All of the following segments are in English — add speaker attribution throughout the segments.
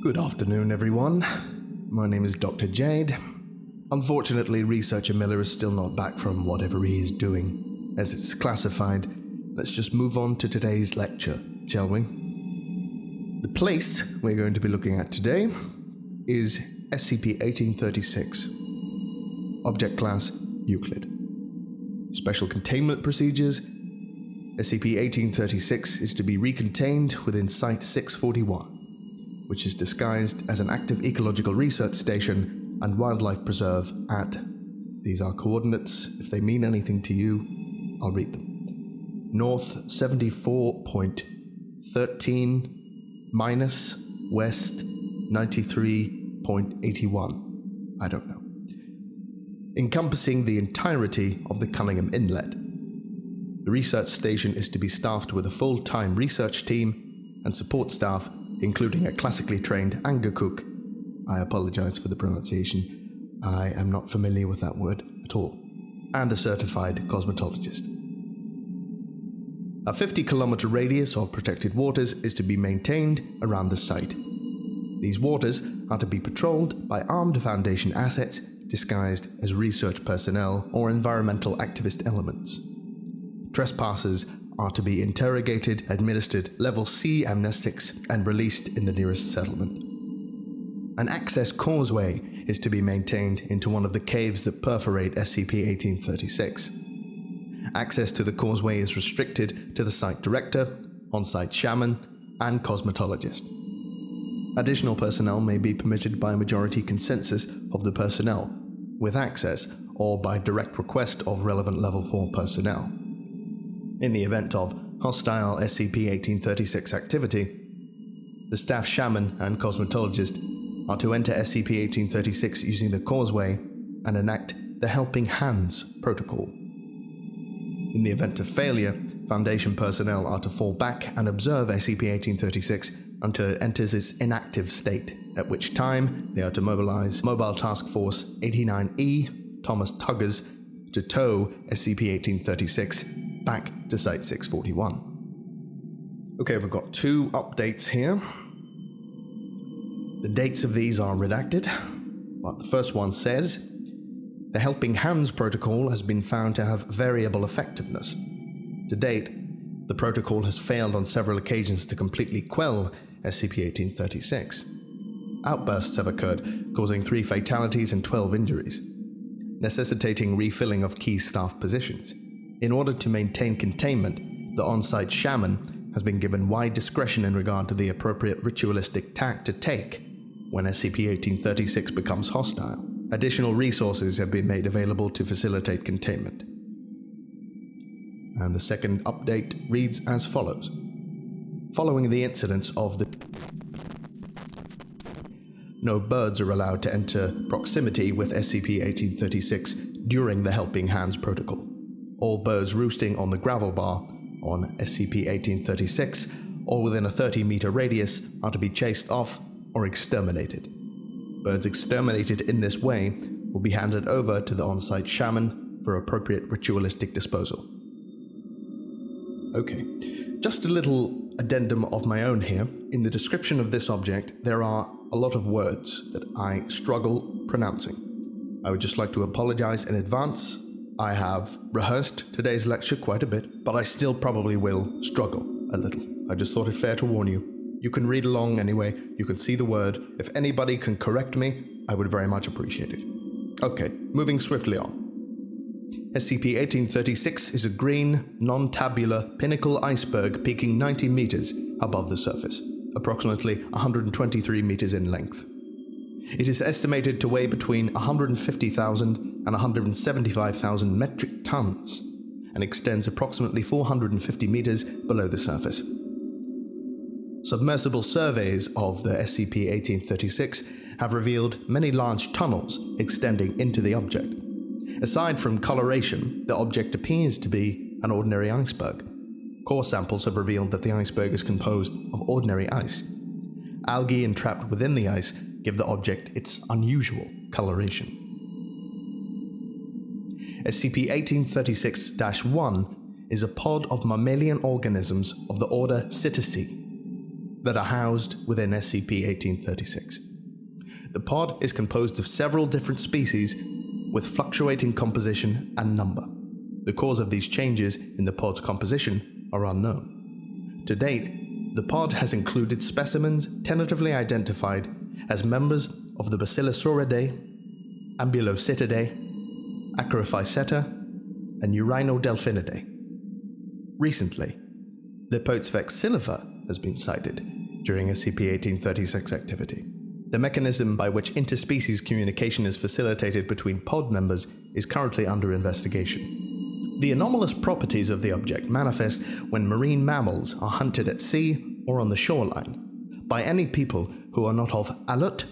Speaker 1: Good afternoon, everyone. My name is Dr. Jade. Unfortunately, Researcher Miller is still not back from whatever he is doing. As it's classified, let's just move on to today's lecture, shall we? The place we're going to be looking at today is SCP-1836. Object Class Euclid. Special Containment Procedures. SCP-1836 is to be recontained within Site-641, which is disguised as an active ecological research station and wildlife preserve at, these are coordinates, if they mean anything to you, I'll read them. North 74.13 minus west 93.81. I don't know. Encompassing the entirety of the Cunningham Inlet. The research station is to be staffed with a full-time research team and support staff, including a classically trained angakkuq. I apologize for the pronunciation. I am not familiar with that word at all. And a certified cosmetologist. A 50-kilometer radius of protected waters is to be maintained around the site. These waters are to be patrolled by armed Foundation assets disguised as research personnel or environmental activist elements. Trespassers are to be interrogated, administered Level C amnestics, and released in the nearest settlement. An access causeway is to be maintained into one of the caves that perforate SCP-1836. Access to the causeway is restricted to the site director, on-site shaman, and cosmetologist. Additional personnel may be permitted by majority consensus of the personnel, with access, or by direct request of relevant Level 4 personnel. In the event of hostile SCP-1836 activity, the staff shaman and cosmetologist are to enter SCP-1836 using the causeway and enact the Helping Hands protocol. In the event of failure, Foundation personnel are to fall back and observe SCP-1836 until it enters its inactive state, at which time they are to mobilize Mobile Task Force 89E, Thomas Tuggers, to tow SCP-1836 back to Site-641. Okay, we've got two updates here. The dates of these are redacted, but the first one says, the Helping Hands protocol has been found to have variable effectiveness. To date, the protocol has failed on several occasions to completely quell SCP-1836. Outbursts have occurred, causing 3 fatalities and 12 injuries, necessitating refilling of key staff positions. In order to maintain containment, the on-site shaman has been given wide discretion in regard to the appropriate ritualistic tack to take when SCP-1836 becomes hostile. Additional resources have been made available to facilitate containment. And the second update reads as follows. Following the incidents of the no birds are allowed to enter proximity with SCP-1836 during the Helping Hands protocol. All birds roosting on the gravel bar on SCP-1836 or within a 30-meter radius are to be chased off or exterminated. Birds exterminated in this way will be handed over to the on-site shaman for appropriate ritualistic disposal. Okay, just a little addendum of my own here. In the description of this object, there are a lot of words that I struggle pronouncing. I would just like to apologize in advance. I have rehearsed today's lecture quite a bit, but I still probably will struggle a little. I just thought it fair to warn you. You can read along anyway, you can see the word. If anybody can correct me, I would very much appreciate it. Okay, moving swiftly on. SCP-1836 is a green, non-tabular pinnacle iceberg peaking 90 meters above the surface, approximately 123 meters in length. It is estimated to weigh between 150,000 and 175,000 metric tons and extends approximately 450 meters below the surface. Submersible surveys of the SCP-1836 have revealed many large tunnels extending into the object. Aside from coloration, the object appears to be an ordinary iceberg. Core samples have revealed that the iceberg is composed of ordinary ice. Algae entrapped within the ice give the object its unusual coloration. SCP-1836-1 is a pod of mammalian organisms of the order Cetacea. that are housed within SCP-1836. The pod is composed of several different species with fluctuating composition and number. The cause of these changes in the pod's composition are unknown. To date, the pod has included specimens tentatively identified as members of the Bacillosauridae, Ambulocytidae, Acrophyceta, and Urinodelphinidae. Recently, Lipotsvex silva has been sighted during SCP-1836 activity. The mechanism by which interspecies communication is facilitated between pod members is currently under investigation. The anomalous properties of the object manifest when marine mammals are hunted at sea or on the shoreline by any people who are not of Aleut,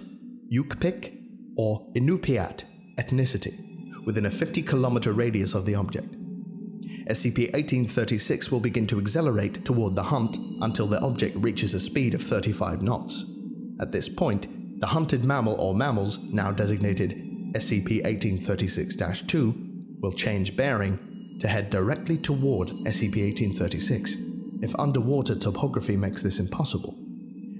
Speaker 1: Yupik, or Inupiat ethnicity within a 50-kilometer radius of the object. SCP-1836 will begin to accelerate toward the hunt until the object reaches a speed of 35 knots. At this point, the hunted mammal or mammals, now designated SCP-1836-2, will change bearing to head directly toward SCP-1836. If underwater topography makes this impossible,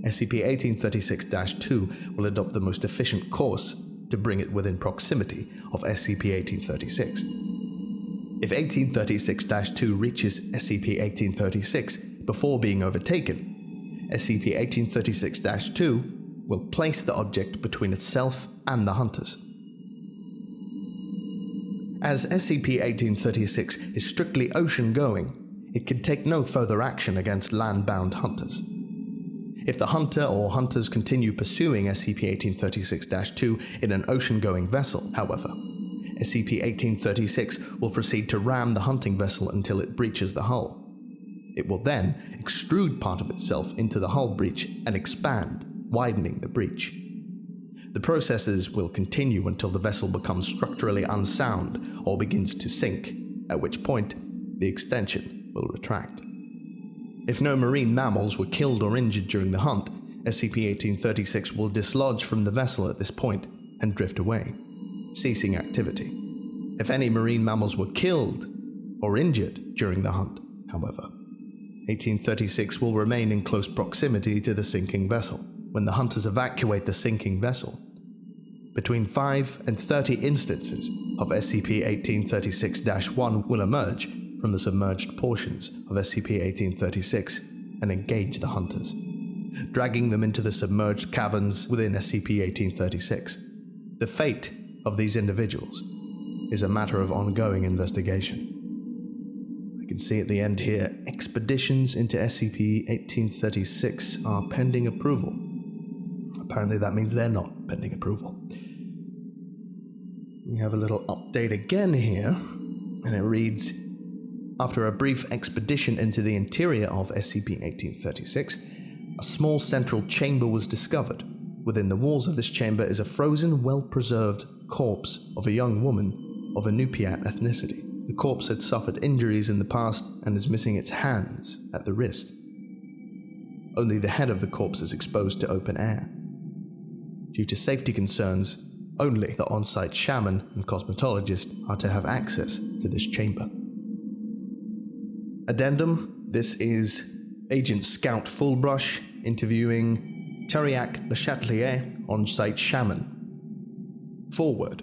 Speaker 1: SCP-1836-2 will adopt the most efficient course to bring it within proximity of SCP-1836. If 1836-2 reaches SCP-1836 before being overtaken, SCP-1836-2 will place the object between itself and the hunters. As SCP-1836 is strictly ocean-going, it can take no further action against land-bound hunters. If the hunter or hunters continue pursuing SCP-1836-2 in an ocean-going vessel, however, SCP-1836 will proceed to ram the hunting vessel until it breaches the hull. It will then extrude part of itself into the hull breach and expand, widening the breach. The processes will continue until the vessel becomes structurally unsound or begins to sink, at which point the extension will retract. If no marine mammals were killed or injured during the hunt, SCP-1836 will dislodge from the vessel at this point and drift away, ceasing activity. If any marine mammals were killed or injured during the hunt, however, 1836 will remain in close proximity to the sinking vessel. When the hunters evacuate the sinking vessel, between 5 and 30 instances of SCP-1836-1 will emerge from the submerged portions of SCP-1836 and engage the hunters, dragging them into the submerged caverns within SCP-1836. The fate of these individuals is a matter of ongoing investigation. I can see at the end here, expeditions into SCP-1836 are pending approval. Apparently that means they're not pending approval. We have a little update again here, and it reads, after a brief expedition into the interior of SCP-1836, a small central chamber was discovered. Within the walls of this chamber is a frozen, well-preserved corpse of a young woman of Inupiat ethnicity. The corpse had suffered injuries in the past and is missing its hands at the wrist. Only the head of the corpse is exposed to open air. Due to safety concerns, only the on-site shaman and cosmetologist are to have access to this chamber. Addendum, this is Agent Scout Fullbrush interviewing Teriak Le Chatelier, on-site shaman. Forward.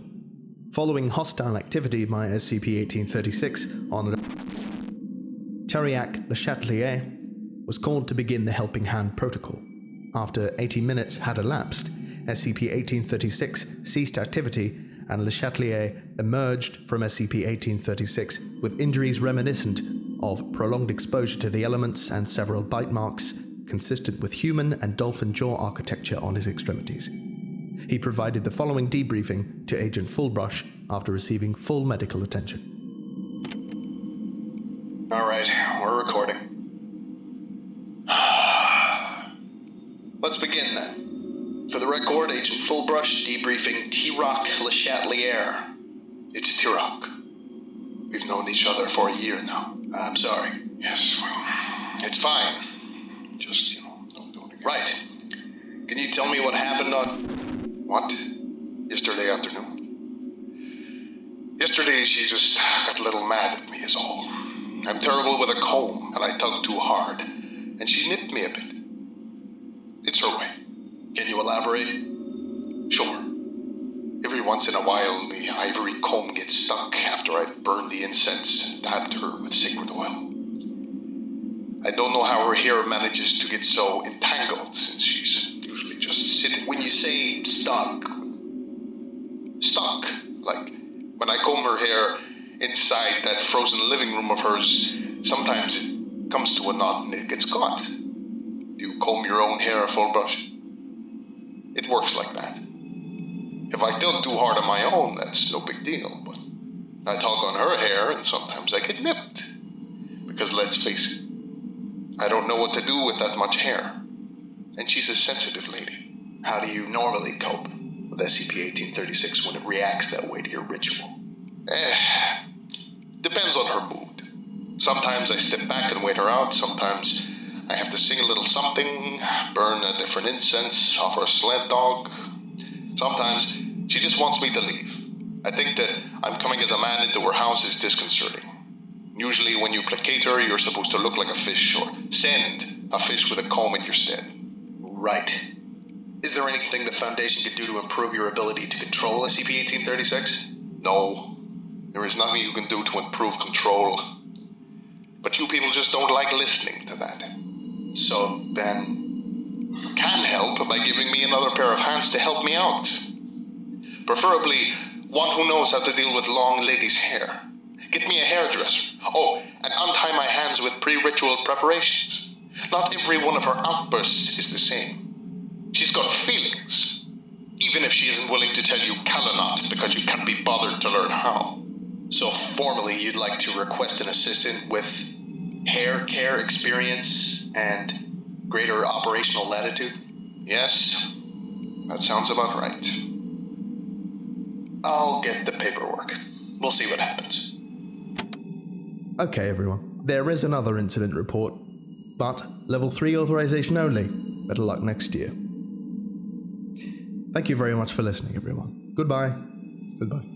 Speaker 1: Following hostile activity by SCP-1836 on Teriak Le Chatelier was called to begin the Helping Hand Protocol. After 80 minutes had elapsed, SCP-1836 ceased activity and Le Chatelier emerged from SCP-1836 with injuries reminiscent of prolonged exposure to the elements and several bite marks consistent with human and dolphin jaw architecture on his extremities. He provided the following debriefing to Agent Fullbrush after receiving full medical attention.
Speaker 2: All right, we're recording. Let's begin then. For the record, Agent Fullbrush debriefing Teriak Le Chatelier. It's Teriak. We've known each other for a year now. I'm sorry.
Speaker 3: Yes, well,
Speaker 2: it's fine.
Speaker 3: Just, don't do it again.
Speaker 2: Right. Can you tell me what happened on...
Speaker 3: What?
Speaker 2: Yesterday afternoon?
Speaker 3: Yesterday she just got a little mad at me is all.
Speaker 2: I'm terrible with a comb, and I tugged too hard, and she nipped me a bit.
Speaker 3: It's her way.
Speaker 2: Can you elaborate?
Speaker 3: Sure. Every once in a while, the ivory comb gets stuck after I've burned the incense and dabbed her with sacred oil. I don't know how her hair manages to get so entangled, since she's usually just sitting.
Speaker 2: When you say stuck,
Speaker 3: Like, when I comb her hair inside that frozen living room of hers, sometimes it comes to a knot and it gets caught. Do you comb your own hair full brush? It works like that. If I don't do hard on my own, that's no big deal, but I tug on her hair and sometimes I get nipped. Because let's face it, I don't know what to do with that much hair. And she's a sensitive lady.
Speaker 2: how do you normally cope with SCP-1836 when it reacts that way to your ritual?
Speaker 3: Depends on her mood. Sometimes I step back and wait her out. Sometimes I have to sing a little something, burn a different incense, offer a sled dog. Sometimes she just wants me to leave. I think that I'm coming as a man into her house is disconcerting. Usually when you placate her, you're supposed to look like a fish or send a fish with a comb in your stead.
Speaker 2: Right. Is there anything the Foundation could do to improve your ability to control SCP-1836?
Speaker 3: No, there is nothing you can do to improve control. But you people just don't like listening to that.
Speaker 2: So then,
Speaker 3: You can help by giving me another pair of hands to help me out. Preferably one who knows how to deal with long ladies' hair. Get me a hairdresser. Oh, and untie my hands with pre-ritual preparations. Not every one of her outbursts is the same. She's got feelings, even if she isn't willing to tell you Kalanat because you can't be bothered to learn how.
Speaker 2: so formally you'd like to request an assistant with hair care experience and greater operational latitude?
Speaker 3: Yes, that sounds about right.
Speaker 2: I'll get the paperwork. We'll see what happens.
Speaker 1: Okay, everyone. There is another incident report, but level 3 authorization only. Better luck next year. Thank you very much for listening, everyone. Goodbye. Goodbye.